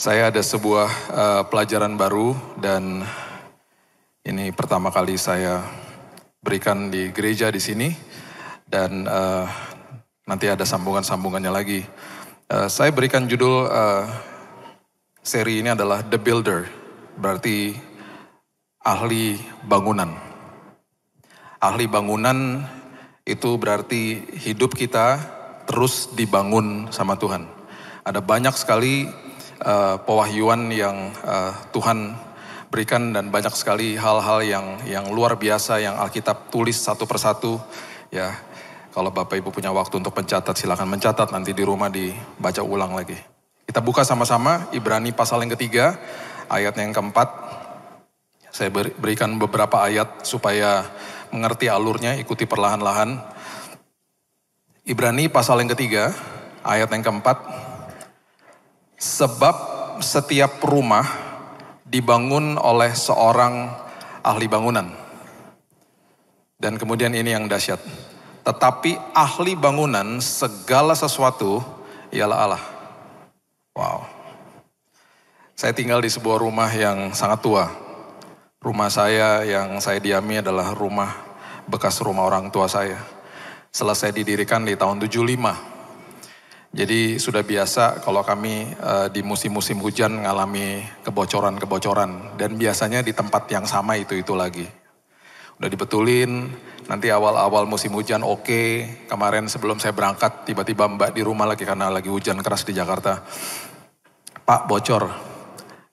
Saya ada sebuah pelajaran baru dan ini pertama kali saya berikan di gereja di sini dan nanti ada sambungan-sambungannya lagi. Saya berikan judul seri ini adalah The Builder, berarti ahli bangunan. Ahli bangunan itu berarti hidup kita terus dibangun sama Tuhan. Ada banyak sekali pewahyuan yang Tuhan berikan dan banyak sekali hal-hal yang luar biasa yang Alkitab tulis satu persatu. Ya, kalau Bapak Ibu punya waktu untuk mencatat, silakan mencatat, nanti di rumah dibaca ulang lagi. Kita buka sama-sama Ibrani pasal yang ketiga, ayat yang keempat. Saya berikan beberapa ayat supaya mengerti alurnya, ikuti perlahan-lahan. Ibrani pasal yang ketiga, ayat yang keempat. Sebab setiap rumah dibangun oleh seorang ahli bangunan. Dan kemudian ini yang dahsyat. Tetapi ahli bangunan segala sesuatu ialah Allah. Wow. Saya tinggal di sebuah rumah yang sangat tua. Rumah saya yang saya diami adalah rumah bekas rumah orang tua saya. Selesai didirikan di tahun 75. Jadi sudah biasa kalau kami di musim-musim hujan ngalami kebocoran-kebocoran. Dan biasanya di tempat yang sama itu lagi. Udah dibetulin, nanti awal-awal musim hujan oke. Kemarin sebelum saya berangkat tiba-tiba Mbak di rumah lagi karena lagi hujan keras di Jakarta. Pak, bocor.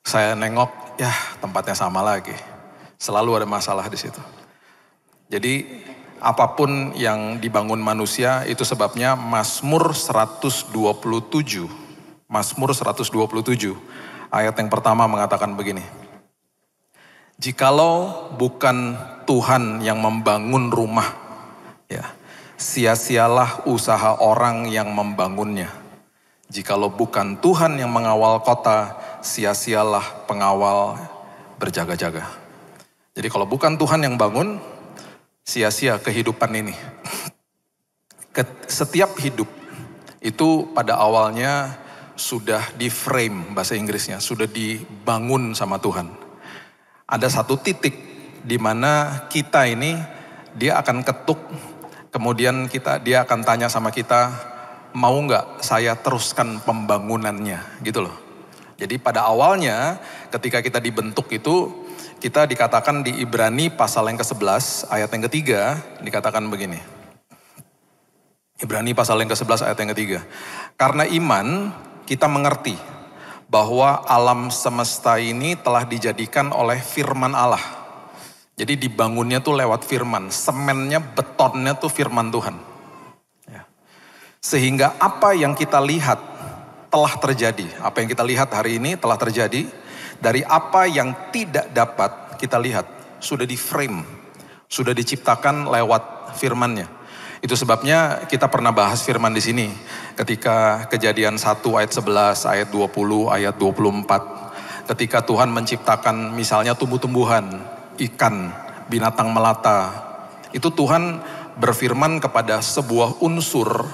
Saya nengok, ya tempatnya sama lagi. Selalu ada masalah di situ. Jadi apapun yang dibangun manusia itu sebabnya Mazmur 127. Mazmur 127 ayat yang pertama mengatakan begini. Jikalau bukan Tuhan yang membangun rumah, ya, sia-sialah usaha orang yang membangunnya. Jikalau bukan Tuhan yang mengawal kota, sia-sialah pengawal berjaga-jaga. Jadi kalau bukan Tuhan yang bangun, sia-sia kehidupan ini. Setiap hidup itu pada awalnya sudah di frame, bahasa Inggrisnya, sudah dibangun sama Tuhan. Ada satu titik di mana kita ini, dia akan ketuk, kemudian dia akan tanya sama kita, mau nggak saya teruskan pembangunannya, gitu loh. Jadi pada awalnya ketika kita dibentuk itu, kita dikatakan di Ibrani pasal yang ke-11 ayat yang ketiga dikatakan begini. Ibrani pasal yang ke-11 ayat yang ketiga. Karena iman kita mengerti bahwa alam semesta ini telah dijadikan oleh firman Allah. Jadi dibangunnya tuh lewat firman. Semennya, betonnya tuh firman Tuhan. Ya. Sehingga apa yang kita lihat telah terjadi. Apa yang kita lihat hari ini telah terjadi. Dari apa yang tidak dapat kita lihat, sudah di frame, sudah diciptakan lewat firman-Nya. Itu sebabnya kita pernah bahas firman di sini. Ketika Kejadian 1 ayat 11, ayat 20, ayat 24. Ketika Tuhan menciptakan misalnya tumbuh-tumbuhan, ikan, binatang melata. Itu Tuhan berfirman kepada sebuah unsur.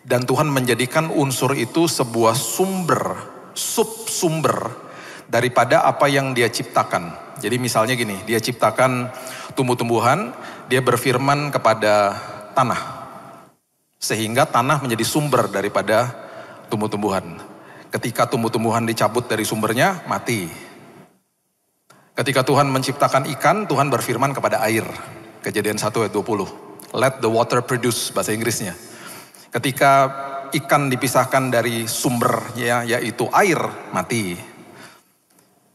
Dan Tuhan menjadikan unsur itu sebuah sumber, subsumber daripada apa yang dia ciptakan. Jadi misalnya gini, dia ciptakan tumbuh-tumbuhan, dia berfirman kepada tanah. Sehingga tanah menjadi sumber daripada tumbuh-tumbuhan. Ketika tumbuh-tumbuhan dicabut dari sumbernya, mati. Ketika Tuhan menciptakan ikan, Tuhan berfirman kepada air. Kejadian 1 ayat 20. Let the water produce, bahasa Inggrisnya. Ketika ikan dipisahkan dari sumbernya, yaitu air, mati.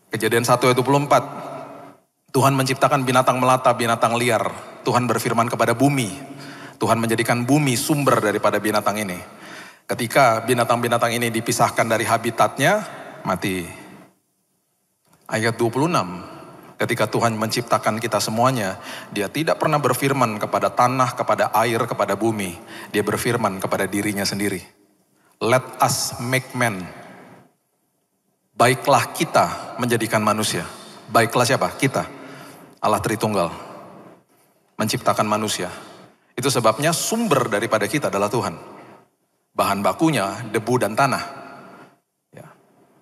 Kejadian 1 ayat 24. Tuhan menciptakan binatang melata, binatang liar. Tuhan berfirman kepada bumi. Tuhan menjadikan bumi sumber daripada binatang ini. Ketika binatang-binatang ini dipisahkan dari habitatnya, mati. Ayat 26. Ketika Tuhan menciptakan kita semuanya, dia tidak pernah berfirman kepada tanah, kepada air, kepada bumi. Dia berfirman kepada dirinya sendiri. Let us make man. Baiklah kita menjadikan manusia. Baiklah siapa? Kita. Allah Tritunggal. Menciptakan manusia. Itu sebabnya sumber daripada kita adalah Tuhan. Bahan bakunya debu dan tanah. Ya.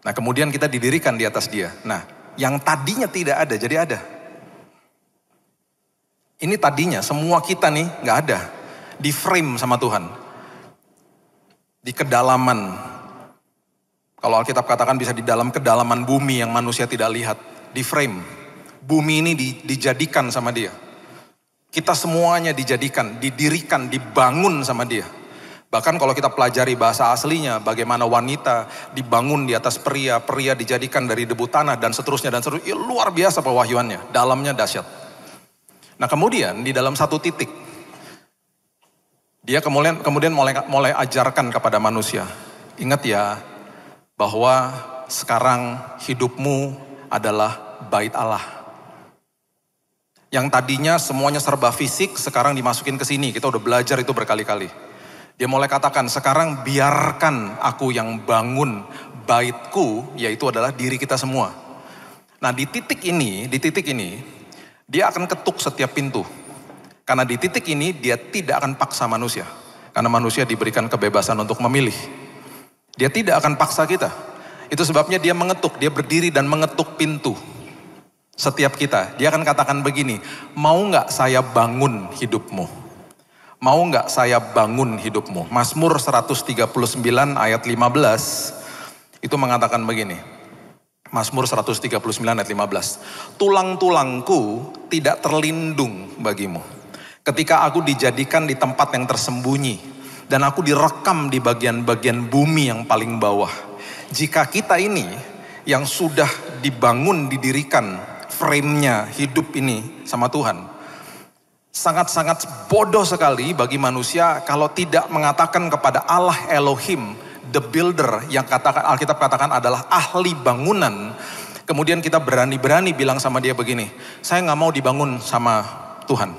Nah kemudian kita didirikan di atas dia. Nah yang tadinya tidak ada jadi ada. Ini tadinya semua kita nih gak ada. Di frame sama Tuhan. Di kedalaman. Kalau Alkitab katakan bisa di dalam kedalaman bumi yang manusia tidak lihat. Di frame. Bumi ini dijadikan sama dia. Kita semuanya dijadikan, didirikan, dibangun sama dia. Bahkan kalau kita pelajari bahasa aslinya, bagaimana wanita dibangun di atas pria, pria dijadikan dari debu tanah dan seterusnya. Ya, luar biasa pewahyuannya, dalamnya dahsyat. Nah kemudian di dalam satu titik, dia kemudian mulai ajarkan kepada manusia. Ingat ya, bahwa sekarang hidupmu adalah bait Allah. Yang tadinya semuanya serba fisik, sekarang dimasukin ke sini. Kita udah belajar itu berkali-kali. Dia mulai katakan, sekarang biarkan aku yang bangun baitku, yaitu adalah diri kita semua. Nah di titik ini, dia akan ketuk setiap pintu. Karena di titik ini, dia tidak akan paksa manusia. Karena manusia diberikan kebebasan untuk memilih. Dia tidak akan paksa kita. Itu sebabnya dia mengetuk, dia berdiri dan mengetuk pintu. Setiap kita, dia akan katakan begini, mau gak saya bangun hidupmu? Mau gak saya bangun hidupmu? Mazmur 139 ayat 15, itu mengatakan begini. Mazmur 139 ayat 15. Tulang-tulangku tidak terlindung bagimu. Ketika aku dijadikan di tempat yang tersembunyi, dan aku direkam di bagian-bagian bumi yang paling bawah. Jika kita ini, yang sudah dibangun, didirikan, frame-nya hidup ini sama Tuhan. Sangat-sangat bodoh sekali bagi manusia kalau tidak mengatakan kepada Allah Elohim, the builder, yang Alkitab katakan adalah ahli bangunan. Kemudian kita berani-berani bilang sama dia begini, saya gak mau dibangun sama Tuhan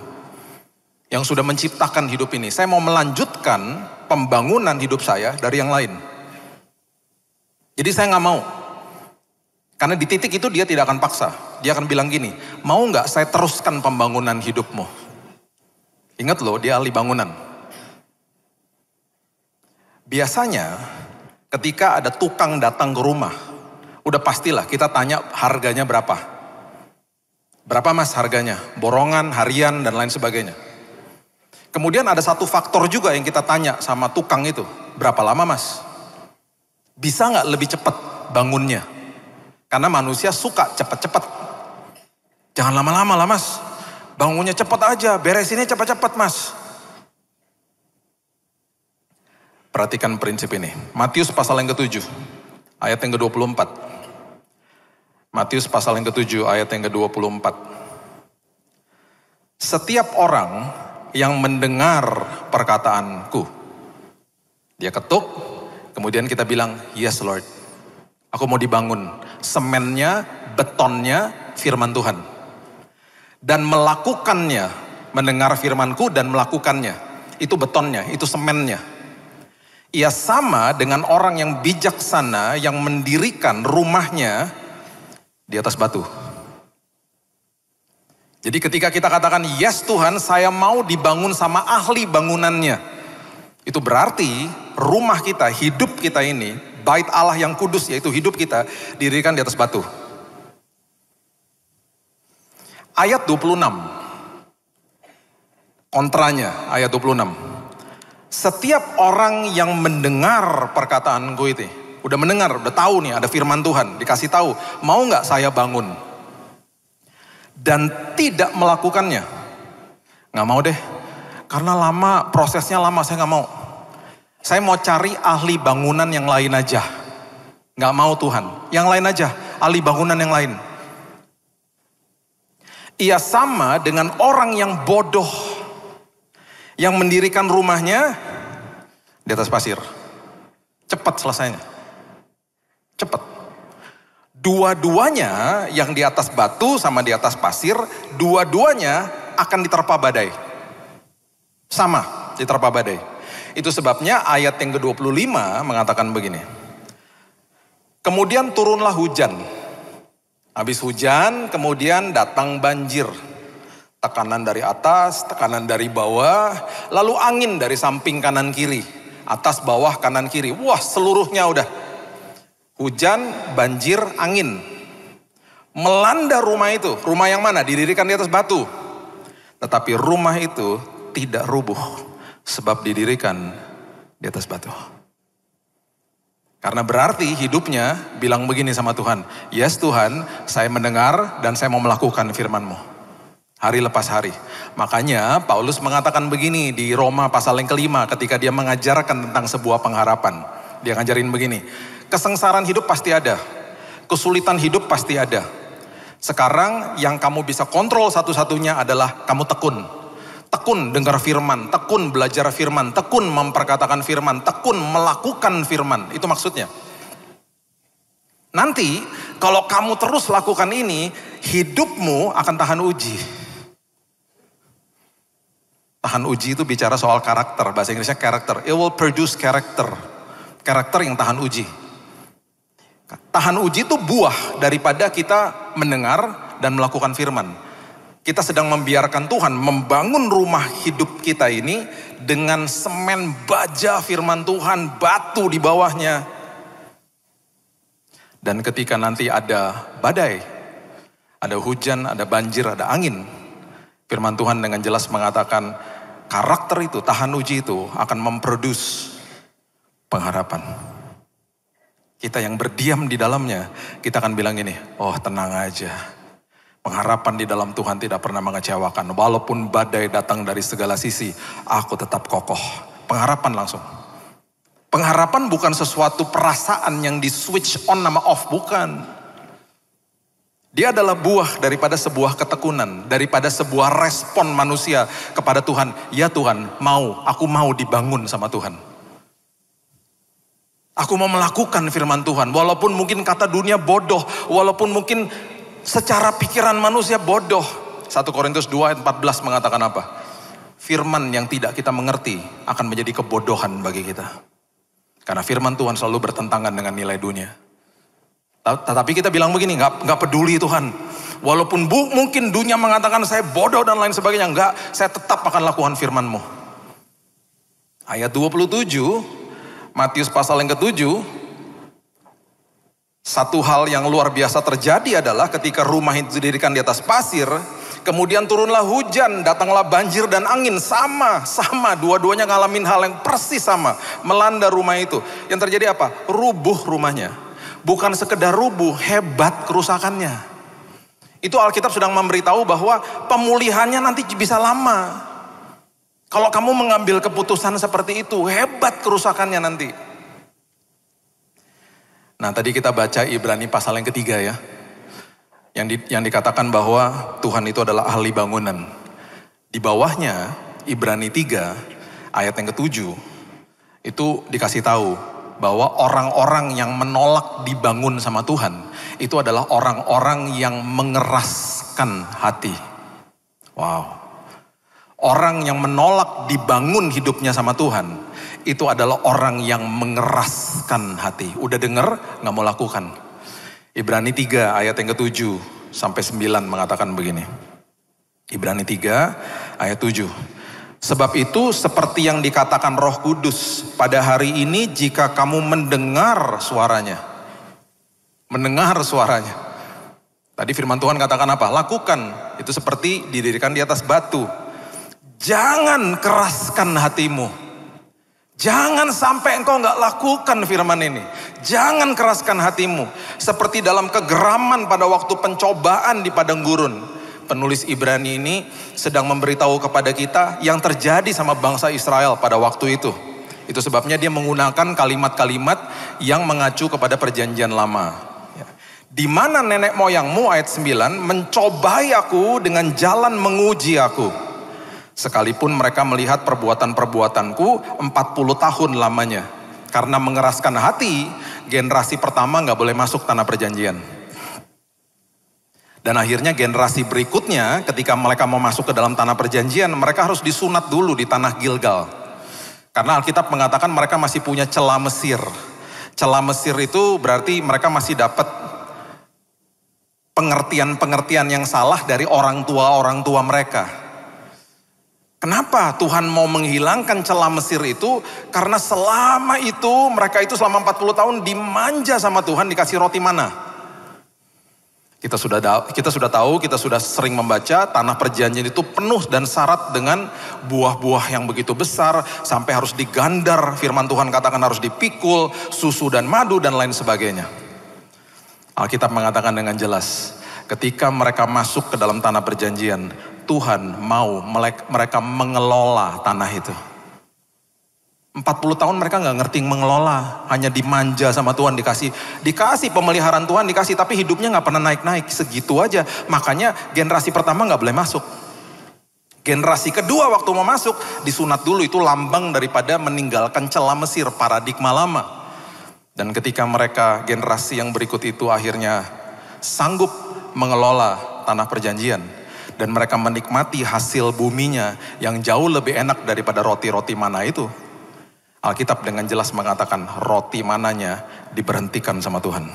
yang sudah menciptakan hidup ini. Saya mau melanjutkan pembangunan hidup saya dari yang lain. Jadi saya gak mau. Karena di titik itu dia tidak akan paksa. Dia akan bilang gini, mau gak saya teruskan pembangunan hidupmu? Ingat loh, dia ahli bangunan. Biasanya ketika ada tukang datang ke rumah, udah pastilah kita tanya harganya berapa. Berapa mas harganya? Borongan, harian, dan lain sebagainya. Kemudian ada satu faktor juga yang kita tanya sama tukang itu. Berapa lama mas? Bisa gak lebih cepat bangunnya? Karena manusia suka cepat-cepat. Jangan lama-lama lah mas. Bangunnya cepat aja, beresinnya cepat-cepat mas. Perhatikan prinsip ini. Matius pasal yang ke-7, ayat yang ke-24. Matius pasal yang ke-7, ayat yang ke-24. Setiap orang yang mendengar perkataanku. Dia ketuk, kemudian kita bilang, yes Lord. Aku mau dibangun. Semennya, betonnya, firman Tuhan. Dan melakukannya, mendengar firmanku dan melakukannya. Itu betonnya, itu semennya. Ia sama dengan orang yang bijaksana yang mendirikan rumahnya di atas batu. Jadi ketika kita katakan, yes Tuhan saya mau dibangun sama ahli bangunannya. Itu berarti rumah kita, hidup kita ini, bait Allah yang kudus yaitu hidup kita, didirikan di atas batu. Ayat 26. Kontranya, ayat 26. Setiap orang yang mendengar perkataanku itu, udah mendengar, udah tahu nih ada firman Tuhan, dikasih tahu, mau gak saya bangun? Dan tidak melakukannya. Gak mau deh, karena lama, prosesnya lama, saya gak mau. Saya mau cari ahli bangunan yang lain aja. Gak mau Tuhan, yang lain aja, ahli bangunan yang lain. Ia sama dengan orang yang bodoh, yang mendirikan rumahnya di atas pasir. Cepat selesainya. Cepat. Dua-duanya yang di atas batu sama di atas pasir, dua-duanya akan diterpa badai. Sama, diterpa badai. Itu sebabnya ayat yang ke-25 mengatakan begini. Kemudian turunlah hujan. Habis hujan, kemudian datang banjir. Tekanan dari atas, tekanan dari bawah, lalu angin dari samping kanan kiri. Atas, bawah, kanan, kiri. Wah, seluruhnya udah. Hujan, banjir, angin. Melanda rumah itu. Rumah yang mana? Didirikan di atas batu. Tetapi rumah itu tidak rubuh. Sebab didirikan di atas batu. Karena berarti hidupnya bilang begini sama Tuhan. Yes Tuhan, saya mendengar dan saya mau melakukan firman-Mu. Hari lepas hari. Makanya Paulus mengatakan begini di Roma pasal yang kelima ketika dia mengajarkan tentang sebuah pengharapan. Dia ngajarin begini. Kesengsaraan hidup pasti ada. Kesulitan hidup pasti ada. Sekarang yang kamu bisa kontrol satu-satunya adalah kamu tekun. Tekun dengar firman, tekun belajar firman, tekun memperkatakan firman, tekun melakukan firman. Itu maksudnya. Nanti kalau kamu terus lakukan ini, hidupmu akan tahan uji. Tahan uji itu bicara soal karakter, bahasa Inggrisnya character. It will produce character. Karakter yang tahan uji. Tahan uji itu buah daripada kita mendengar dan melakukan firman. Kita sedang membiarkan Tuhan membangun rumah hidup kita ini dengan semen baja firman Tuhan, batu di bawahnya. Dan ketika nanti ada badai, ada hujan, ada banjir, ada angin, firman Tuhan dengan jelas mengatakan karakter itu, tahan uji itu akan memproduce pengharapan. Kita yang berdiam di dalamnya, kita akan bilang ini, oh tenang aja. Pengharapan di dalam Tuhan tidak pernah mengecewakan. Walaupun badai datang dari segala sisi, aku tetap kokoh. Pengharapan langsung. Pengharapan bukan sesuatu perasaan yang di switch on sama off, bukan. Dia adalah buah daripada sebuah ketekunan, daripada sebuah respon manusia kepada Tuhan. Ya Tuhan, aku mau dibangun sama Tuhan. Aku mau melakukan firman Tuhan. Walaupun mungkin kata dunia bodoh. Walaupun mungkin secara pikiran manusia bodoh. 1 Korintus 2 ayat 14 mengatakan apa? Firman yang tidak kita mengerti akan menjadi kebodohan bagi kita. Karena firman Tuhan selalu bertentangan dengan nilai dunia. Tetapi kita bilang begini, nggak peduli Tuhan. Walaupun mungkin dunia mengatakan saya bodoh dan lain sebagainya. Enggak, saya tetap akan lakukan firman-Mu. Ayat 27... Matius pasal yang ke-7, satu hal yang luar biasa terjadi adalah ketika rumah itu didirikan di atas pasir, kemudian turunlah hujan, datanglah banjir dan angin, sama, dua-duanya ngalamin hal yang persis sama, melanda rumah itu. Yang terjadi apa? Rubuh rumahnya. Bukan sekedar rubuh, hebat kerusakannya. Itu Alkitab sedang memberitahu bahwa pemulihannya nanti bisa lama. Kalau kamu mengambil keputusan seperti itu, hebat kerusakannya nanti. Nah tadi kita baca Ibrani pasal yang ketiga ya. Yang dikatakan bahwa Tuhan itu adalah ahli bangunan. Di bawahnya Ibrani 3 ayat yang ke-7 itu dikasih tahu bahwa orang-orang yang menolak dibangun sama Tuhan itu adalah orang-orang yang mengeraskan hati. Wow. Orang yang menolak dibangun hidupnya sama Tuhan, itu adalah orang yang mengeraskan hati. Udah denger, gak mau lakukan. Ibrani 3 ayat yang ke-7 sampai 9 mengatakan begini. Ibrani 3 ayat 7. Sebab itu seperti yang dikatakan Roh Kudus, pada hari ini jika kamu mendengar suaranya. Mendengar suaranya. Tadi firman Tuhan katakan apa? Lakukan. Itu seperti didirikan di atas batu. Jangan keraskan hatimu. Jangan sampai engkau gak lakukan firman ini. Jangan keraskan hatimu. Seperti dalam kegeraman pada waktu pencobaan di padang gurun. Penulis Ibrani ini sedang memberitahu kepada kita yang terjadi sama bangsa Israel pada waktu itu. Itu sebabnya dia menggunakan kalimat-kalimat yang mengacu kepada perjanjian lama. Di mana nenek moyangmu ayat 9 mencobai aku dengan jalan menguji aku. Sekalipun mereka melihat perbuatan-perbuatanku 40 tahun lamanya. Karena mengeraskan hati, generasi pertama gak boleh masuk tanah perjanjian. Dan akhirnya generasi berikutnya ketika mereka mau masuk ke dalam tanah perjanjian, mereka harus disunat dulu di tanah Gilgal. Karena Alkitab mengatakan mereka masih punya celah Mesir. Celah Mesir itu berarti mereka masih dapat pengertian-pengertian yang salah dari orang tua mereka. Kenapa Tuhan mau menghilangkan celah Mesir itu? Karena selama itu, mereka itu selama 40 tahun dimanja sama Tuhan, dikasih roti mana. Kita sudah tahu, kita sudah sering membaca, tanah perjanjian itu penuh dan syarat dengan buah-buah yang begitu besar, sampai harus digandar, firman Tuhan katakan harus dipikul, susu dan madu dan lain sebagainya. Alkitab mengatakan dengan jelas, ketika mereka masuk ke dalam tanah perjanjian, Tuhan mau mereka mengelola tanah itu. 40 tahun mereka gak ngerti mengelola, hanya dimanja sama Tuhan, dikasih pemeliharaan Tuhan, tapi hidupnya gak pernah naik-naik, segitu aja. Makanya generasi pertama gak boleh masuk. Generasi kedua waktu mau masuk, disunat dulu, itu lambang daripada meninggalkan celah Mesir, paradigma lama. Dan ketika mereka generasi yang berikut itu akhirnya sanggup mengelola tanah perjanjian, dan mereka menikmati hasil buminya yang jauh lebih enak daripada roti-roti mana itu. Alkitab dengan jelas mengatakan roti mananya diberhentikan sama Tuhan.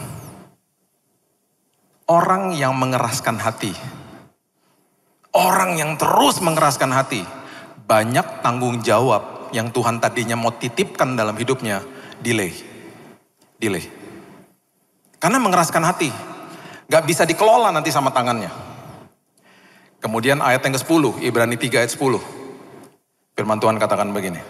Orang yang mengeraskan hati, orang yang terus mengeraskan hati, banyak tanggung jawab yang Tuhan tadinya mau titipkan dalam hidupnya, delay. Karena mengeraskan hati, gak bisa dikelola nanti sama tangannya. Kemudian ayat yang ke-10, Ibrani 3 ayat 10. Firman Tuhan katakan begini.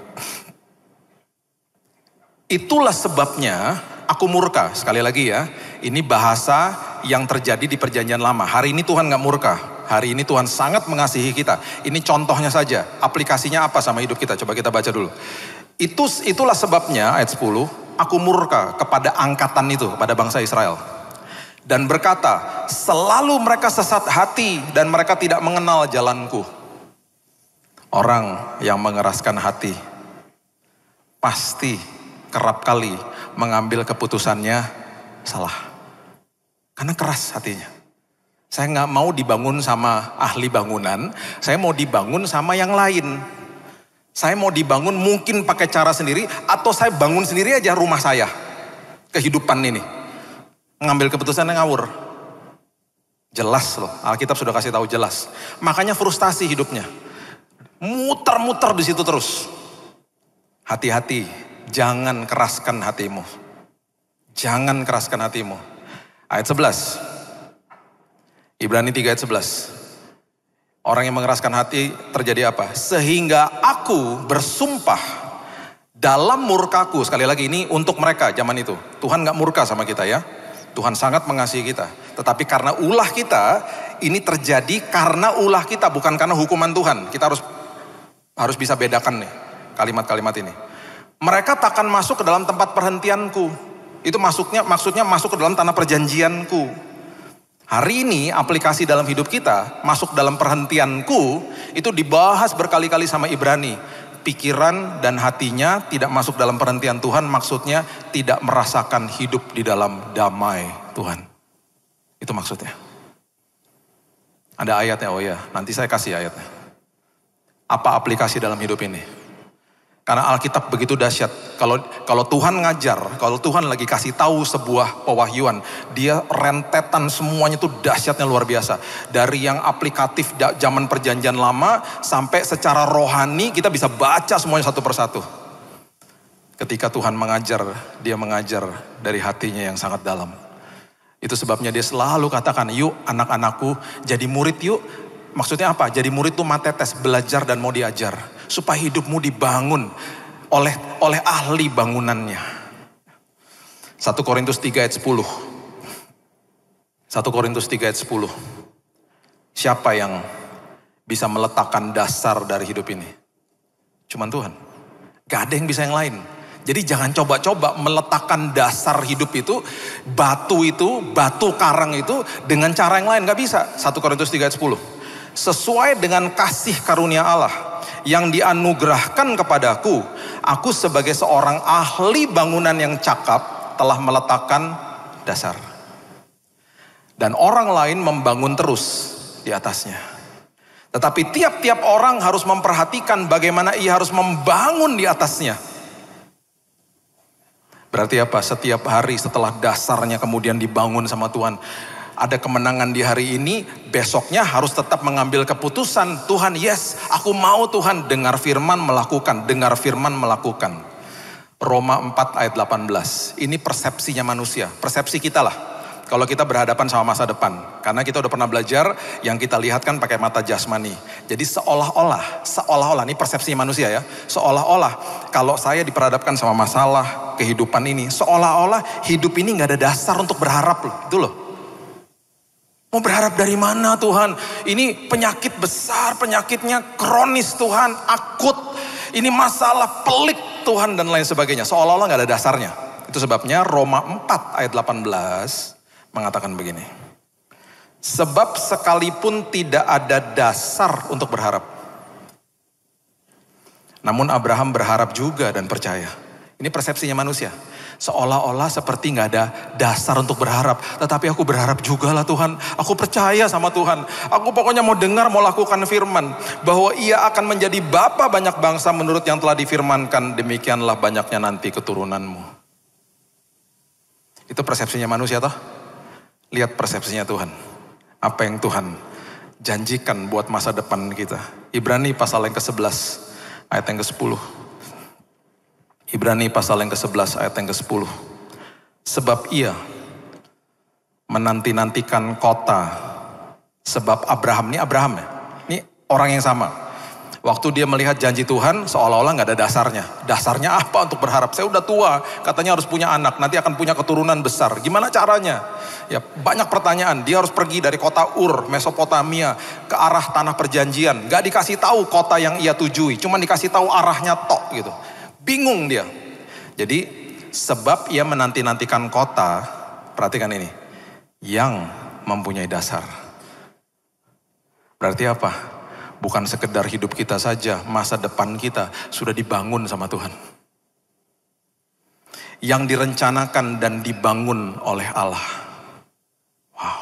Itulah sebabnya aku murka. Sekali lagi ya, ini bahasa yang terjadi di perjanjian lama. Hari ini Tuhan gak murka. Hari ini Tuhan sangat mengasihi kita. Ini contohnya saja. Aplikasinya apa sama hidup kita? Coba kita baca dulu. Itulah sebabnya ayat 10. Aku murka kepada angkatan itu, pada bangsa Israel. Dan berkata, selalu mereka sesat hati dan mereka tidak mengenal jalanku. Orang yang mengeraskan hati pasti kerap kali mengambil keputusannya salah. Karena keras hatinya. Saya gak mau dibangun sama ahli bangunan, saya mau dibangun sama yang lain. Saya mau dibangun mungkin pakai cara sendiri, atau saya bangun sendiri aja rumah saya. Kehidupan ini. Ngambil keputusan yang ngawur. Jelas loh, Alkitab sudah kasih tahu jelas. Makanya frustasi hidupnya. Muter-muter di situ terus. Hati-hati, jangan keraskan hatimu. Jangan keraskan hatimu. Ayat 11. Ibrani 3 ayat 11. Orang yang mengeraskan hati terjadi apa? Sehingga aku bersumpah dalam murkaku. Sekali lagi ini untuk mereka zaman itu. Tuhan gak murka sama kita ya. Tuhan sangat mengasihi kita. Tetapi karena ulah kita, ini terjadi karena ulah kita, bukan karena hukuman Tuhan. Kita harus bisa bedakan nih kalimat-kalimat ini. Mereka takkan masuk ke dalam tempat perhentianku. Itu maksudnya masuk ke dalam tanah perjanjianku. Hari ini aplikasi dalam hidup kita, masuk dalam perhentianku, itu dibahas berkali-kali sama Ibrani. Pikiran dan hatinya tidak masuk dalam perhentian Tuhan, maksudnya tidak merasakan hidup di dalam damai Tuhan. Itu maksudnya. Ada ayatnya, oh ya, nanti saya kasih ayatnya. Apa aplikasi dalam hidup ini? Karena Alkitab begitu dahsyat. Kalau Tuhan ngajar, kalau Tuhan lagi kasih tahu sebuah pewahyuan, dia rentetan semuanya itu dahsyatnya luar biasa. Dari yang aplikatif zaman perjanjian lama sampai secara rohani kita bisa baca semuanya satu persatu. Ketika Tuhan mengajar, dia mengajar dari hatinya yang sangat dalam. Itu sebabnya dia selalu katakan, yuk anak-anakku jadi murid yuk. Maksudnya apa? Jadi murid itu matetes, belajar dan mau diajar. Supaya hidupmu dibangun oleh ahli bangunannya. 1 Korintus 3 ayat 10. 1 Korintus 3 ayat 10. Siapa yang bisa meletakkan dasar dari hidup ini? Cuman Tuhan. Gak ada yang bisa yang lain. Jadi jangan coba-coba meletakkan dasar hidup itu, batu karang itu dengan cara yang lain. Gak bisa. 1 Korintus 3 ayat 10. Sesuai dengan kasih karunia Allah yang dianugerahkan kepadaku, aku sebagai seorang ahli bangunan yang cakap telah meletakkan dasar. Dan orang lain membangun terus di atasnya. Tetapi tiap-tiap orang harus memperhatikan bagaimana ia harus membangun di atasnya. Berarti apa? Setiap hari setelah dasarnya kemudian dibangun sama Tuhan, ada kemenangan di hari ini, besoknya harus tetap mengambil keputusan. Tuhan, yes, aku mau Tuhan. Dengar firman, melakukan. Dengar firman, melakukan. Roma 4 ayat 18. Ini persepsinya manusia, persepsi kita lah. Kalau kita berhadapan sama masa depan. Karena kita udah pernah belajar, yang kita lihat kan pakai mata jasmani. Jadi seolah-olah, ini persepsinya manusia ya. Seolah-olah kalau saya diperhadapkan sama masalah kehidupan ini, seolah-olah hidup ini gak ada dasar untuk berharap loh. Itu loh. Mau berharap dari mana Tuhan? Ini penyakit besar, penyakitnya kronis Tuhan, akut. Ini masalah pelik Tuhan dan lain sebagainya. Seolah-olah gak ada dasarnya. Itu sebabnya Roma 4 ayat 18 mengatakan begini. Sebab sekalipun tidak ada dasar untuk berharap. Namun Abraham berharap juga dan percaya. Ini persepsinya manusia. Seolah-olah seperti gak ada dasar untuk berharap. Tetapi aku berharap juga lah Tuhan. Aku percaya sama Tuhan. Aku pokoknya mau dengar, mau lakukan firman. Bahwa ia akan menjadi bapa banyak bangsa menurut yang telah difirmankan. Demikianlah banyaknya nanti keturunanmu. Itu persepsinya manusia toh. Lihat persepsinya Tuhan. Apa yang Tuhan janjikan buat masa depan kita. Ibrani pasal yang ke-11 ayat yang ke-10. Ibrani pasal yang ke-11 ayat yang ke-10. Sebab ia menanti-nantikan kota. Sebab Abraham, ini Abraham ya. Ini orang yang sama. Waktu dia melihat janji Tuhan, seolah-olah gak ada dasarnya. Dasarnya apa untuk berharap? Saya udah tua, katanya harus punya anak, nanti akan punya keturunan besar. Gimana caranya? Ya banyak pertanyaan. Dia harus pergi dari kota Ur, Mesopotamia, ke arah tanah perjanjian. Gak dikasih tahu kota yang ia tujui, cuma dikasih tahu arahnya tok gitu. Bingung dia. Jadi sebab ia menanti-nantikan kota, perhatikan ini, yang mempunyai dasar. Berarti apa? Bukan sekedar hidup kita saja, masa depan kita sudah dibangun sama Tuhan. Yang direncanakan dan dibangun oleh Allah. Wow.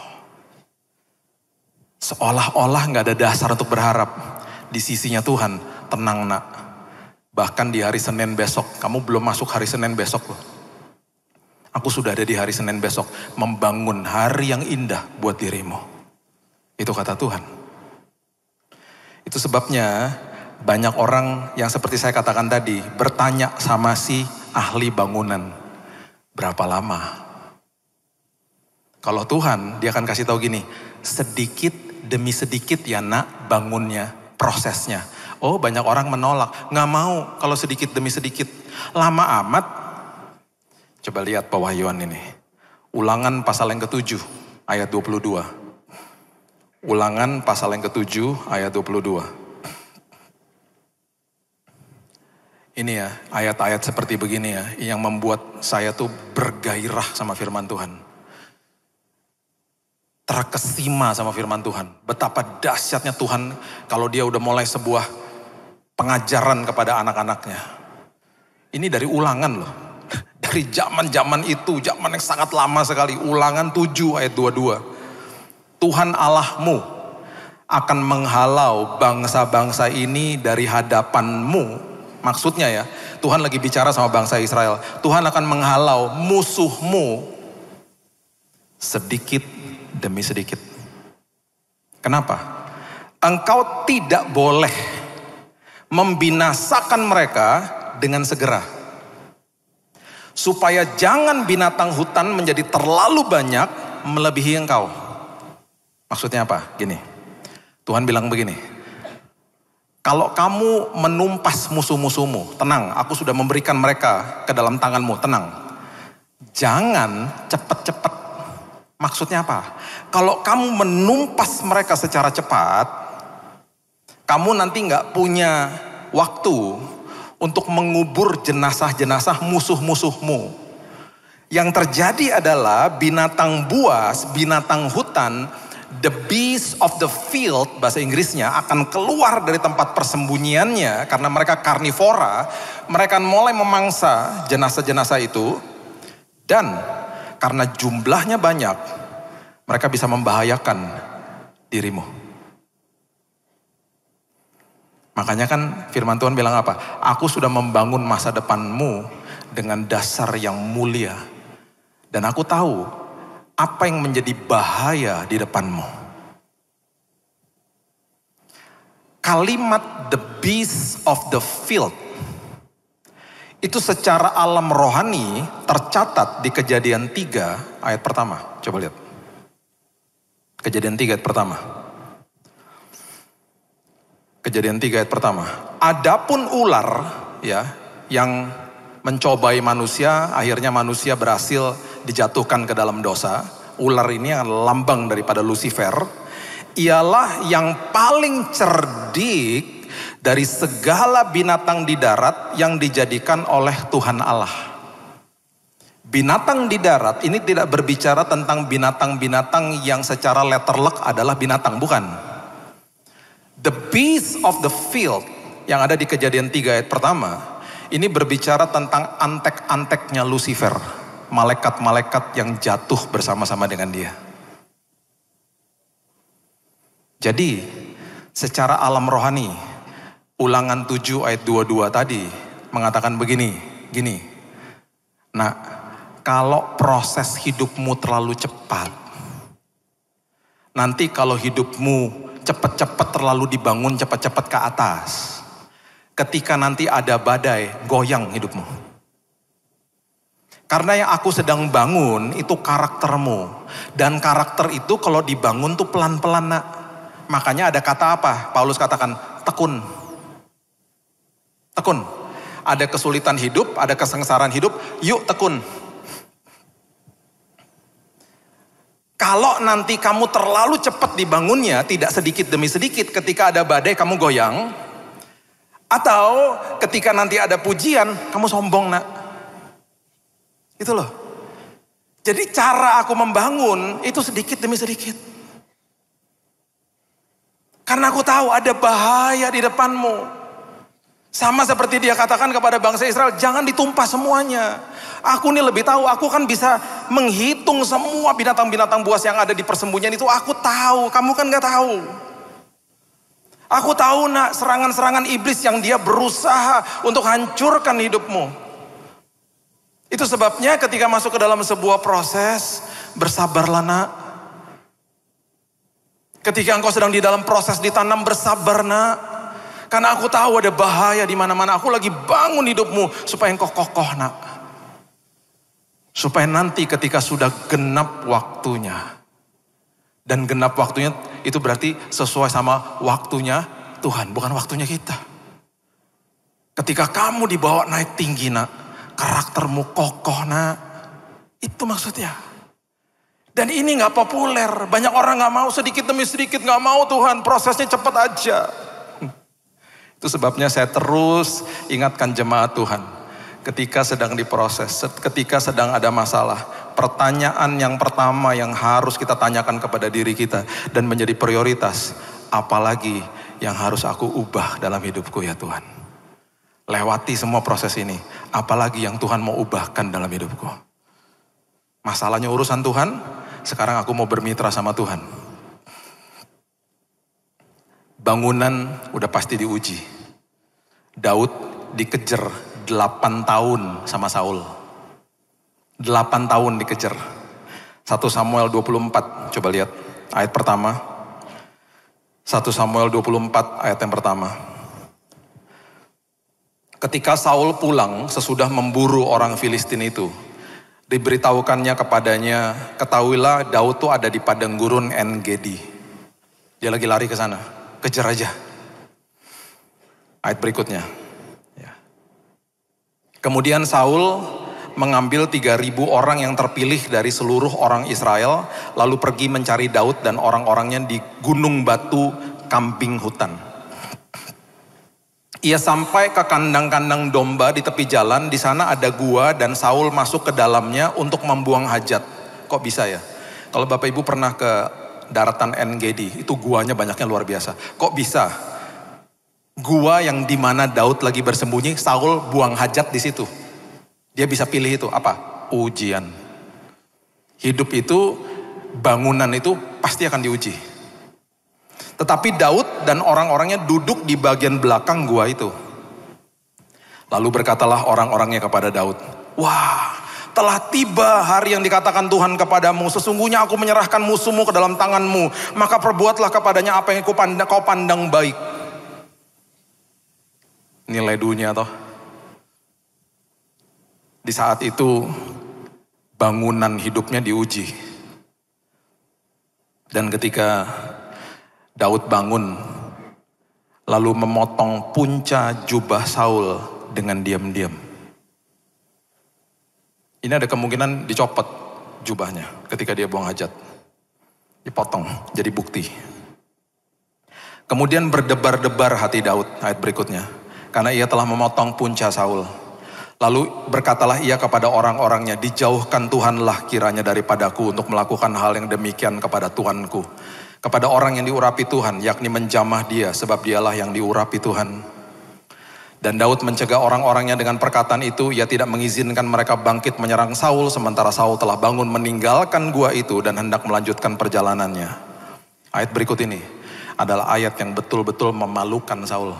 Seolah-olah gak ada dasar untuk berharap. Di sisinya Tuhan, tenang nak. Bahkan di hari Senin besok, kamu belum masuk hari Senin besok loh. Aku sudah ada di hari Senin besok, membangun hari yang indah buat dirimu. Itu kata Tuhan. Itu sebabnya banyak orang yang seperti saya katakan tadi, bertanya sama si ahli bangunan, berapa lama? Kalau Tuhan, dia akan kasih tahu gini, sedikit demi sedikit ya nak bangunnya, prosesnya. Oh banyak orang menolak, gak mau kalau sedikit demi sedikit. Lama amat. Coba lihat pewahyuan ini. Ulangan pasal yang ke-7 ayat 22. Ulangan pasal yang ke-7 ayat 22. Ini ya, ayat-ayat seperti begini ya, yang membuat saya tuh bergairah sama firman Tuhan. Terkesima sama firman Tuhan. Betapa dahsyatnya Tuhan kalau dia udah mulai sebuah pengajaran kepada anak-anaknya. Ini dari ulangan loh. Dari zaman-zaman itu, zaman yang sangat lama sekali. Ulangan 7 ayat 22. Tuhan Allahmu akan menghalau bangsa-bangsa ini dari hadapanmu. Maksudnya ya, Tuhan lagi bicara sama bangsa Israel. Tuhan akan menghalau musuhmu sedikit demi sedikit. Kenapa? Engkau tidak boleh membinasakan mereka dengan segera. Supaya jangan binatang hutan menjadi terlalu banyak melebihi engkau. Maksudnya apa? Gini, Tuhan bilang begini, kalau kamu menumpas musuh-musuhmu, tenang, aku sudah memberikan mereka ke dalam tanganmu, tenang. Jangan cepat-cepat. Maksudnya apa? Kalau kamu menumpas mereka secara cepat, kamu nanti gak punya waktu untuk mengubur jenazah-jenazah musuh-musuhmu. Yang terjadi adalah binatang buas, binatang hutan, the beast of the field, bahasa Inggrisnya, akan keluar dari tempat persembunyiannya karena mereka karnivora. Mereka mulai memangsa jenazah-jenazah itu. Dan karena jumlahnya banyak, mereka bisa membahayakan dirimu. Makanya kan firman Tuhan bilang apa? Aku sudah membangun masa depanmu dengan dasar yang mulia. Dan aku tahu Apa yang menjadi bahaya di depanmu? Kalimat the beast of the field itu secara alam rohani tercatat di Kejadian 3 ayat pertama. Coba lihat. Kejadian 3 ayat pertama. Kejadian 3 ayat pertama. Adapun ular ya yang mencobai manusia, akhirnya manusia berhasil dijatuhkan ke dalam dosa. Ular ini adalah lambang daripada Lucifer. Ialah yang paling cerdik dari segala binatang di darat yang dijadikan oleh Tuhan Allah. Binatang di darat ini tidak berbicara tentang binatang-binatang yang secara letterlek adalah binatang, bukan. The beast of the field yang ada di Kejadian 3 ayat pertama, ini berbicara tentang antek-anteknya Lucifer, malaikat-malaikat yang jatuh bersama-sama dengan dia. Jadi, secara alam rohani, Ulangan 7 ayat 22 tadi mengatakan begini, gini. Nah, kalau proses hidupmu terlalu cepat, nanti kalau hidupmu cepat-cepat terlalu dibangun cepat-cepat ke atas, ketika nanti ada badai, goyang hidupmu. Karena yang aku sedang bangun itu karaktermu. Dan karakter itu kalau dibangun tuh pelan-pelan, nak. Makanya ada kata apa? Paulus katakan, tekun. Tekun. Ada kesulitan hidup, ada kesengsaraan hidup, yuk tekun. Kalau nanti kamu terlalu cepat dibangunnya, tidak sedikit demi sedikit, ketika ada badai kamu goyang. Atau ketika nanti ada pujian, kamu sombong, nak. Itu loh. Jadi cara aku membangun itu sedikit demi sedikit. Karena aku tahu ada bahaya di depanmu. Sama seperti dia katakan kepada bangsa Israel, jangan ditumpah semuanya. Aku ini lebih tahu, aku kan bisa menghitung semua binatang-binatang buas yang ada di persembunyian itu. Aku tahu, kamu kan gak tahu. Aku tahu, nak, serangan-serangan iblis yang dia berusaha untuk hancurkan hidupmu. Itu sebabnya ketika masuk ke dalam sebuah proses, bersabarlah, nak. Ketika engkau sedang di dalam proses ditanam, bersabar, nak. Karena aku tahu ada bahaya di mana-mana. Aku lagi bangun hidupmu supaya engkau kokoh, nak. Supaya nanti ketika sudah genap waktunya. Dan genap waktunya itu berarti sesuai sama waktunya Tuhan, bukan waktunya kita. Ketika kamu dibawa naik tinggi, nak, karaktermu kokoh, nak. Itu maksudnya. Dan ini gak populer. Banyak orang gak mau, sedikit demi sedikit gak mau Tuhan. Prosesnya cepat aja. Itu sebabnya saya terus ingatkan jemaat Tuhan. Ketika sedang diproses, ketika sedang ada masalah. Pertanyaan yang pertama yang harus kita tanyakan kepada diri kita. Dan menjadi prioritas. Apalagi yang harus aku ubah dalam hidupku, ya Tuhan. Lewati semua proses ini. Apalagi yang Tuhan mau ubahkan dalam hidupku. Masalahnya urusan Tuhan. Sekarang aku mau bermitra sama Tuhan. Bangunan udah pasti diuji. Daud dikejar 8 tahun sama Saul. 8 tahun dikejar. 1 Samuel 24, coba lihat ayat pertama. 1 Samuel 24 ayat yang pertama. Ketika Saul pulang sesudah memburu orang Filistin itu, diberitahukannya kepadanya, ketahuilah Daud tuh ada di padang gurun En-Gedi. Dia lagi lari ke sana. Kejar aja. Ayat berikutnya. Ya. Kemudian Saul mengambil 3.000 orang yang terpilih dari seluruh orang Israel, lalu pergi mencari Daud dan orang-orangnya di gunung batu kambing hutan. Ia sampai ke kandang-kandang domba di tepi jalan, di sana ada gua dan Saul masuk ke dalamnya untuk membuang hajat. Kok bisa ya? Kalau Bapak Ibu pernah ke daratan En-Gedi, itu guanya banyaknya luar biasa. Kok bisa? Gua yang dimana Daud lagi bersembunyi, Saul buang hajat di situ. Dia bisa pilih itu apa? Ujian. Hidup itu, bangunan itu pasti akan diuji. Tetapi Daud dan orang-orangnya duduk di bagian belakang gua itu. Lalu berkatalah orang-orangnya kepada Daud, wah, telah tiba hari yang dikatakan Tuhan kepadamu, sesungguhnya aku menyerahkan musuhmu ke dalam tanganmu, maka perbuatlah kepadanya apa yang kau pandang baik. Nilai dunia toh. Di saat itu bangunan hidupnya diuji. Dan ketika Daud bangun, lalu memotong punca jubah Saul dengan diam-diam. Ini ada kemungkinan dicopot jubahnya ketika dia buang hajat. Dipotong, jadi bukti. Kemudian berdebar-debar hati Daud, ayat berikutnya. Karena ia telah memotong punca Saul. Lalu berkatalah ia kepada orang-orangnya, dijauhkan Tuhanlah kiranya daripadaku untuk melakukan hal yang demikian kepada Tuanku. Kepada orang yang diurapi Tuhan, yakni menjamah dia, sebab dialah yang diurapi Tuhan. Dan Daud mencegah orang-orangnya dengan perkataan itu, ia tidak mengizinkan mereka bangkit menyerang Saul, sementara Saul telah bangun meninggalkan gua itu dan hendak melanjutkan perjalanannya. Ayat berikut ini adalah ayat yang betul-betul memalukan Saul.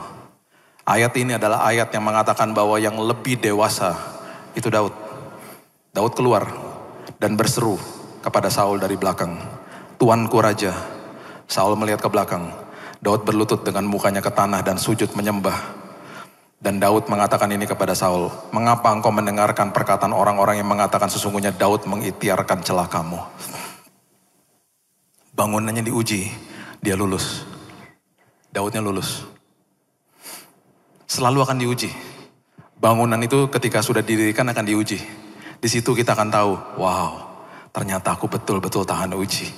Ayat ini adalah ayat yang mengatakan bahwa yang lebih dewasa itu Daud. Daud keluar dan berseru kepada Saul dari belakang, "Tuanku Raja." Saul melihat ke belakang. Daud berlutut dengan mukanya ke tanah dan sujud menyembah. Dan Daud mengatakan ini kepada Saul, "Mengapa engkau mendengarkan perkataan orang-orang yang mengatakan sesungguhnya Daud mengikhtiarkan celakamu?" Bangunannya diuji, dia lulus. Daudnya lulus. Selalu akan diuji. Bangunan itu ketika sudah didirikan akan diuji. Di situ kita akan tahu, wow, ternyata aku betul-betul tahan uji.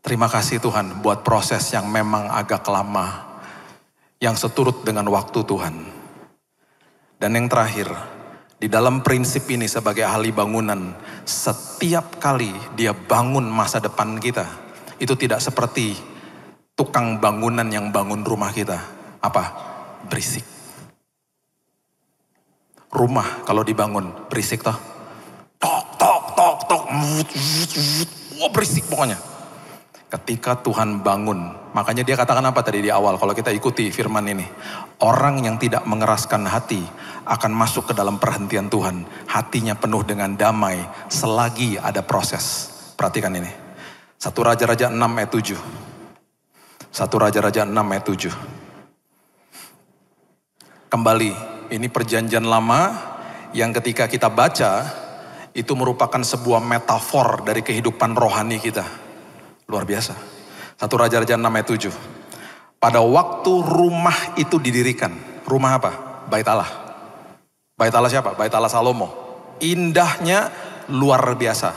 Terima kasih Tuhan buat proses yang memang agak lama, yang seturut dengan waktu Tuhan. Dan yang terakhir, di dalam prinsip ini sebagai ahli bangunan, setiap kali dia bangun masa depan kita, itu tidak seperti tukang bangunan yang bangun rumah kita. Apa? Berisik. Rumah kalau dibangun berisik toh. Tok, tok, tok, tok. Wah, berisik pokoknya. Ketika Tuhan bangun, makanya dia katakan apa tadi di awal, kalau kita ikuti firman ini. Orang yang tidak mengeraskan hati akan masuk ke dalam perhentian Tuhan. Hatinya penuh dengan damai selagi ada proses. Perhatikan ini. 1 Raja-Raja 6 ayat 7. 1 Raja-Raja 6 ayat 7. Kembali, ini perjanjian lama yang ketika kita baca, itu merupakan sebuah metafor dari kehidupan rohani kita. Luar biasa. 1 Raja-Raja 6 ayat 7. Pada waktu rumah itu didirikan. Rumah apa? Bait Allah. Bait Allah siapa? Bait Allah Salomo. Indahnya luar biasa.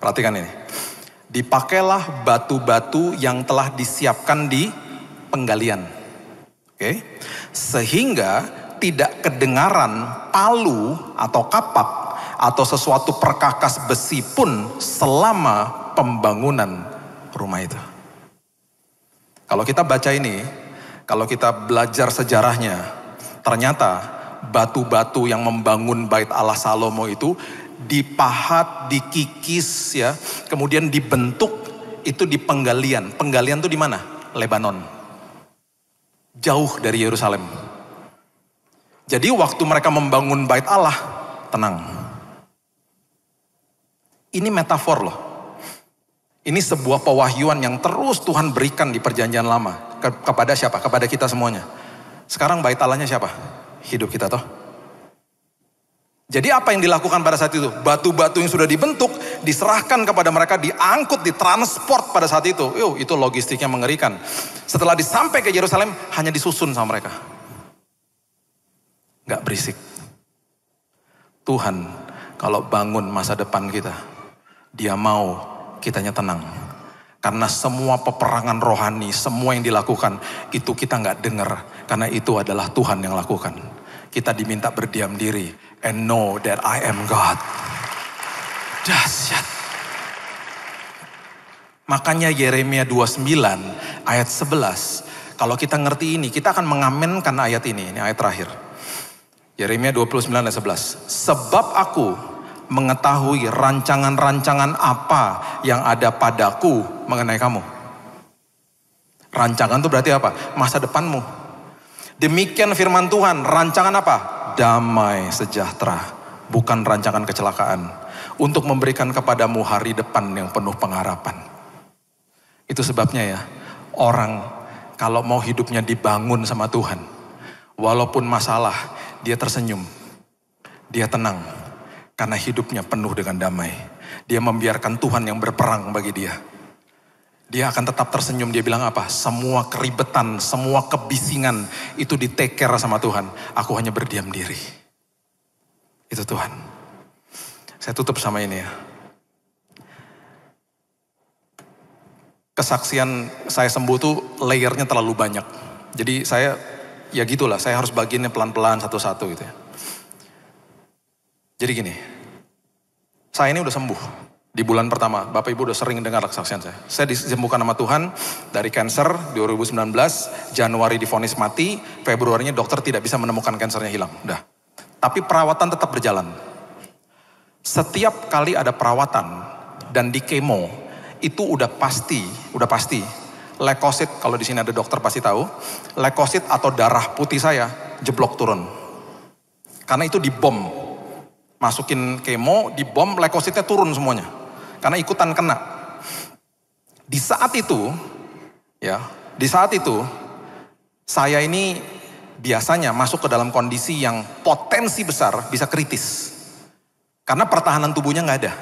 Perhatikan ini. Dipakailah batu-batu yang telah disiapkan di penggalian. Oke. Sehingga tidak kedengaran palu atau kapak atau sesuatu perkakas besi pun selama pembangunan rumah itu. Kalau kita baca ini, kalau kita belajar sejarahnya, ternyata batu-batu yang membangun bait Allah Salomo itu dipahat, dikikis ya, kemudian dibentuk itu di penggalian. Penggalian itu di mana? Lebanon. Jauh dari Yerusalem. Jadi waktu mereka membangun bait Allah, tenang. Ini metafor loh. Ini sebuah pewahyuan yang terus Tuhan berikan di perjanjian lama. Kepada siapa? Kepada kita semuanya. Sekarang bait Allahnya siapa? Hidup kita toh. Jadi apa yang dilakukan pada saat itu? Batu-batu yang sudah dibentuk, diserahkan kepada mereka, diangkut, ditransport pada saat itu. Itu logistiknya mengerikan. Setelah disampai ke Yerusalem, hanya disusun sama mereka. Gak berisik. Tuhan kalau bangun masa depan kita, Dia mau kitanya tenang. Karena semua peperangan rohani, semua yang dilakukan, itu kita gak dengar. Karena itu adalah Tuhan yang lakukan. Kita diminta berdiam diri. And know that I am God. Dahsyat. Makanya Yeremia 29 ayat 11. Kalau kita ngerti ini, kita akan mengamenkan ayat ini. Ini ayat terakhir. Yeremia 29 ayat 11. Sebab aku mengetahui rancangan-rancangan apa yang ada padaku mengenai kamu. Rancangan itu berarti apa? Masa depanmu. Demikian firman Tuhan, rancangan apa? Damai sejahtera bukan rancangan kecelakaan, untuk memberikan kepadamu hari depan yang penuh pengharapan. Itu sebabnya ya, orang kalau mau hidupnya dibangun sama Tuhan, walaupun masalah, dia tersenyum, dia tenang, karena hidupnya penuh dengan damai. Dia membiarkan Tuhan yang berperang bagi dia. Dia akan tetap tersenyum, dia bilang apa? Semua keribetan, semua kebisingan itu di take care sama Tuhan. Aku hanya berdiam diri. Itu Tuhan. Saya tutup sama ini ya. Kesaksian saya sembuh tuh layernya terlalu banyak. Jadi saya, ya gitulah, saya harus bagiannya pelan-pelan satu-satu gitu ya. Jadi gini, saya ini udah sembuh. Di bulan pertama, Bapak Ibu udah sering dengar kesaksian saya. Saya disembuhkan sama Tuhan dari kanker 2019, Januari divonis mati, Februarinya dokter tidak bisa menemukan kansernya hilang. Udah. Tapi perawatan tetap berjalan. Setiap kali ada perawatan dan di kemo, itu udah pasti leukosit, kalau di sini ada dokter pasti tahu, leukosit atau darah putih saya jeblok turun. Karena itu dibom. Masukin kemo, dibom, leukositnya turun semuanya. Karena ikutan kena. Di saat itu, saya ini biasanya masuk ke dalam kondisi yang potensi besar bisa kritis. Karena pertahanan tubuhnya nggak ada.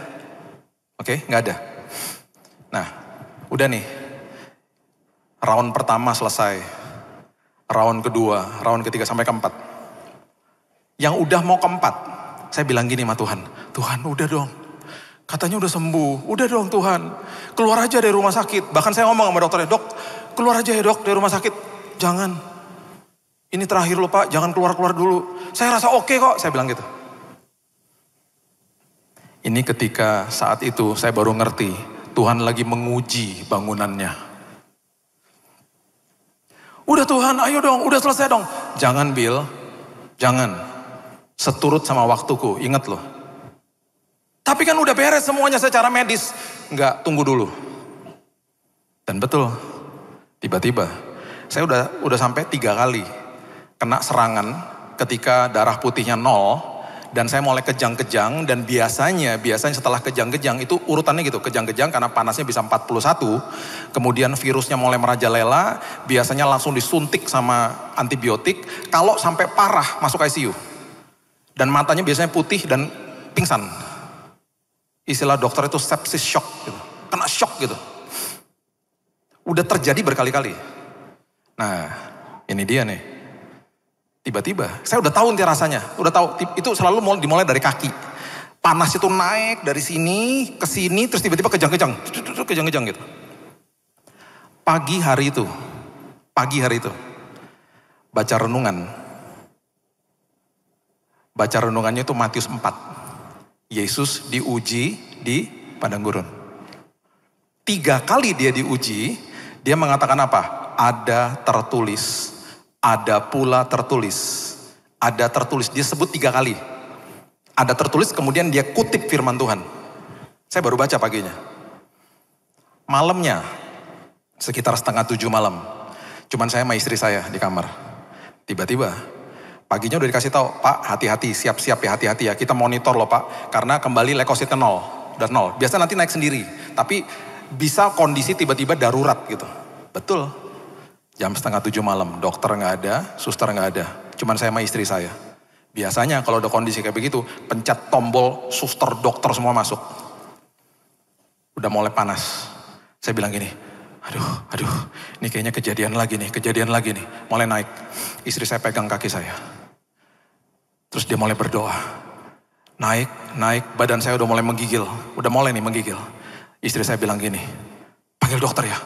Oke, nggak ada. Nah, udah nih. Round pertama selesai. Round kedua, round ketiga sampai keempat. Yang udah mau keempat, saya bilang gini sama Tuhan, Tuhan udah dong. Katanya udah sembuh, udah dong Tuhan. Keluar aja dari rumah sakit. Bahkan saya ngomong sama dokternya, dok keluar aja ya dok dari rumah sakit. Jangan, ini terakhir loh Pak, jangan keluar-keluar dulu. Saya rasa oke kok, saya bilang gitu. Ini ketika saat itu saya baru ngerti, Tuhan lagi menguji bangunannya. Udah Tuhan, ayo dong, udah selesai dong. Jangan Bill, jangan. Seturut sama waktuku, ingat loh. Tapi kan udah beres semuanya secara medis. Enggak, tunggu dulu. Dan betul, tiba-tiba saya udah sampai 3 kali kena serangan ketika darah putihnya 0 dan saya mulai kejang-kejang, dan biasanya setelah kejang-kejang itu urutannya gitu, kejang-kejang karena panasnya bisa 41, kemudian virusnya mulai merajalela, biasanya langsung disuntik sama antibiotik, kalau sampai parah masuk ICU. Dan matanya biasanya putih dan pingsan. Istilah dokter itu sepsis shock gitu. Kena shock gitu. Udah terjadi berkali-kali. Nah, ini dia nih. Tiba-tiba, saya udah tahu nanti rasanya. Udah tahu, itu selalu dimulai dari kaki. Panas itu naik dari sini ke sini, terus tiba-tiba kejang-kejang. Kejang-kejang gitu. Pagi hari itu, baca renungan. Baca renungannya itu Matius 4. Yesus diuji di padang gurun. 3 kali dia diuji, dia mengatakan apa? Ada tertulis, ada pula tertulis, ada tertulis. Dia sebut 3 kali. Ada tertulis, kemudian dia kutip firman Tuhan. Saya baru baca paginya. Malamnya, sekitar 6:30 malam, cuman saya sama istri saya di kamar. Tiba-tiba, paginya udah dikasih tahu, Pak hati-hati, siap-siap ya, hati-hati ya. Kita monitor loh Pak, karena kembali leukositnya 0, udah 0. Biasa nanti naik sendiri, tapi bisa kondisi tiba-tiba darurat gitu. Betul, jam 6:30 malam, dokter nggak ada, suster nggak ada. Cuman saya sama istri saya. Biasanya kalau udah kondisi kayak begitu, pencet tombol, suster, dokter semua masuk. Udah mulai panas. Saya bilang gini, aduh, ini kayaknya kejadian lagi nih, mulai naik. Istri saya pegang kaki saya. Terus dia mulai berdoa. Naik, badan saya udah mulai menggigil. Istri saya bilang gini, panggil dokter ya,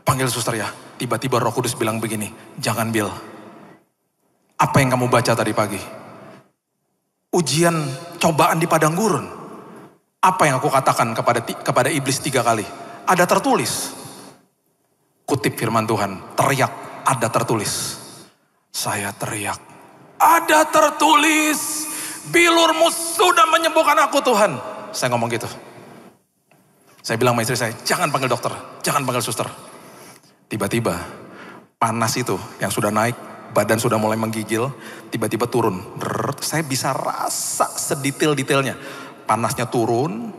panggil suster ya. Tiba-tiba Roh Kudus bilang begini, jangan Bill. Apa yang kamu baca tadi pagi? Ujian, cobaan di padang gurun. Apa yang aku katakan kepada iblis 3 kali? Ada tertulis. Kutip firman Tuhan, teriak, ada tertulis. Saya teriak, ada tertulis, bilurmu sudah menyembuhkan aku Tuhan. Saya ngomong gitu. Saya bilang sama istri saya, jangan panggil dokter, jangan panggil suster. Tiba-tiba, panas itu yang sudah naik, badan sudah mulai menggigil, tiba-tiba turun. Saya bisa rasa sedetail-detailnya. Panasnya turun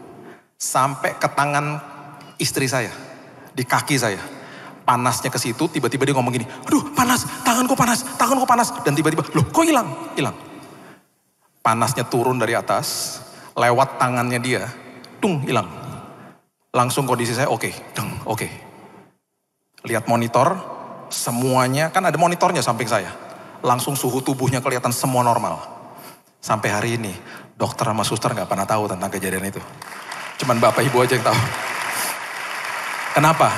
sampai ke tangan istri saya, di kaki saya. Panasnya ke situ, tiba-tiba dia ngomong gini, aduh panas, tanganku panas. Dan tiba-tiba, loh kok hilang? Panasnya turun dari atas, lewat tangannya dia, hilang. Langsung kondisi saya oke. Lihat monitor, semuanya, kan ada monitornya samping saya. Langsung suhu tubuhnya kelihatan semua normal. Sampai hari ini, dokter sama suster gak pernah tahu tentang kejadian itu. Cuman bapak ibu aja yang tahu. Kenapa?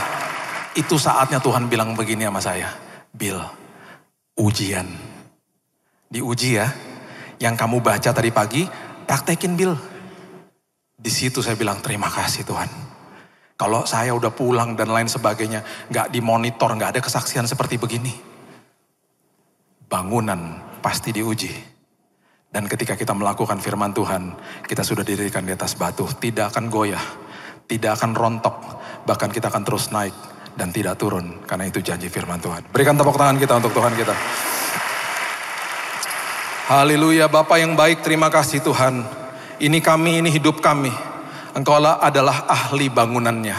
Itu saatnya Tuhan bilang begini sama saya. Bill, ujian. Diuji ya. Yang kamu baca tadi pagi, praktekin Bill. Di situ saya bilang terima kasih Tuhan. Kalau saya udah pulang dan lain sebagainya, gak dimonitor, gak ada kesaksian seperti begini. Bangunan pasti diuji. Dan ketika kita melakukan firman Tuhan, kita sudah didirikan di atas batu. Tidak akan goyah, tidak akan rontok, bahkan kita akan terus naik dan tidak turun. Karena itu janji firman Tuhan. Berikan tepuk tangan kita untuk Tuhan kita. Haleluya, Bapa yang baik, terima kasih Tuhan. Ini kami, ini hidup kami. Engkau adalah ahli bangunannya.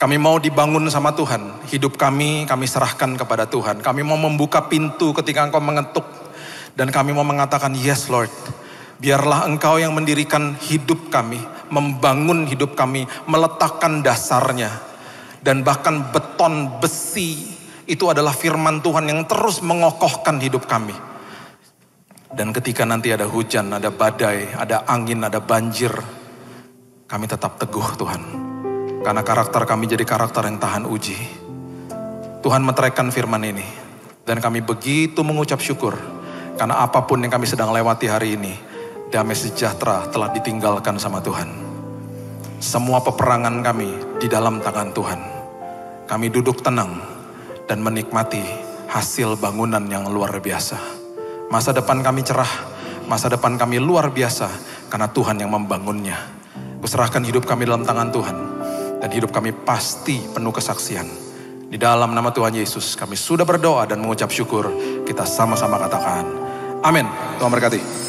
Kami mau dibangun sama Tuhan. Hidup kami serahkan kepada Tuhan. Kami mau membuka pintu ketika Engkau mengetuk. Dan kami mau mengatakan, yes Lord. Biarlah Engkau yang mendirikan hidup kami. Membangun hidup kami. Meletakkan dasarnya. Dan bahkan beton, besi. Itu adalah firman Tuhan yang terus mengokohkan hidup kami. Dan ketika nanti ada hujan, ada badai, ada angin, ada banjir. Kami tetap teguh Tuhan. Karena karakter kami jadi karakter yang tahan uji. Tuhan meteraikan firman ini. Dan kami begitu mengucap syukur. Karena apapun yang kami sedang lewati hari ini, damai sejahtera telah ditinggalkan sama Tuhan. Semua peperangan kami di dalam tangan Tuhan. Kami duduk tenang dan menikmati hasil bangunan yang luar biasa. Masa depan kami cerah, masa depan kami luar biasa karena Tuhan yang membangunnya. Kuserahkan hidup kami dalam tangan Tuhan. Dan hidup kami pasti penuh kesaksian. Di dalam nama Tuhan Yesus kami sudah berdoa dan mengucap syukur. Kita sama-sama katakan amin. Tuhan berkati.